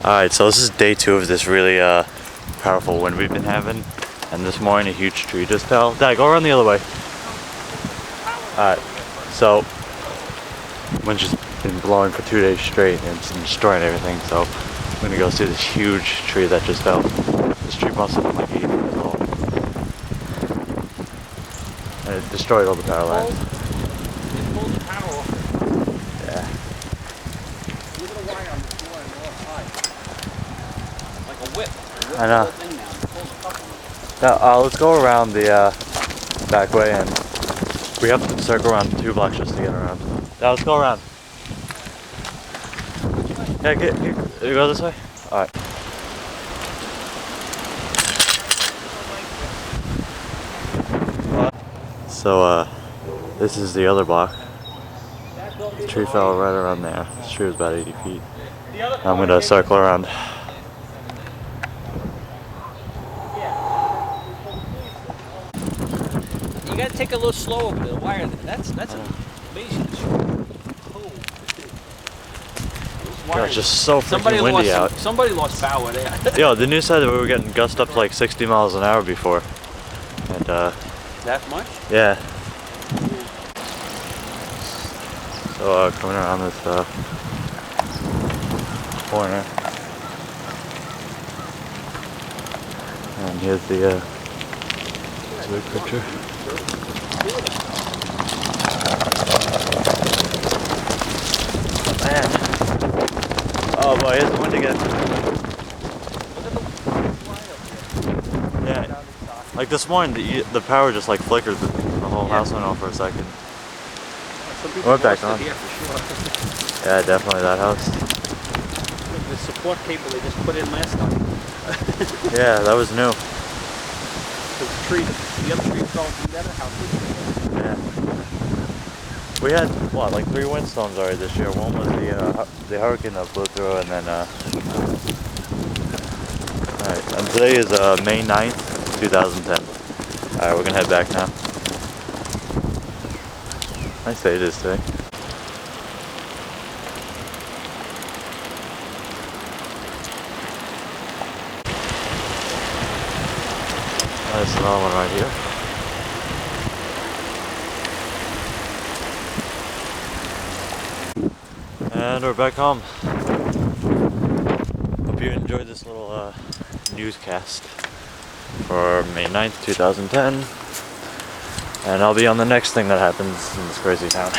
Alright, so this is day 2 of this really powerful wind we've been having. And this morning a huge tree just fell. Dad, go around the other way. Alright, so wind's just been blowing for 2 days straight and it's been destroying everything. So I'm gonna go see this huge tree that just fell. This tree must have been like 80 years old. And it destroyed all the power lines. It pulled the power off. Yeah. Look at the wire on the floor on the left side. Like a whip. I know. Now, let's go around the back way, and we have to circle around 2 blocks just to get around. Now let's go around. Yeah, you go this way? Alright. So, this is the other block. The tree fell right around there. This tree was about 80 feet. I'm gonna circle around. You gotta take a little slower with the wire. That's amazing. God, it's just so freaking windy out. Somebody lost power there. Yo, the news said that we were getting gusts up to like 60 miles an hour before. And that much? yeah. So coming around this corner. And here's the big picture. Man. Oh boy, here's the wind again. Yeah. Like this morning, the power just like flickered. The whole house went off for a second. Went back on. Here for sure. Yeah, definitely that house. The support cable they just put in last time. Yeah, that was new. The other tree fell from the other house. Yeah. We had what, like 3 windstorms already this year. One was the hurricane that blew through, and then alright, and today is May 9th, 2010. Alright, we're gonna head back now. Nice day it is today. There's another one right here. And we're back home. Hope you enjoyed this little newscast for May 9th, 2010. And I'll be on the next thing that happens in this crazy town.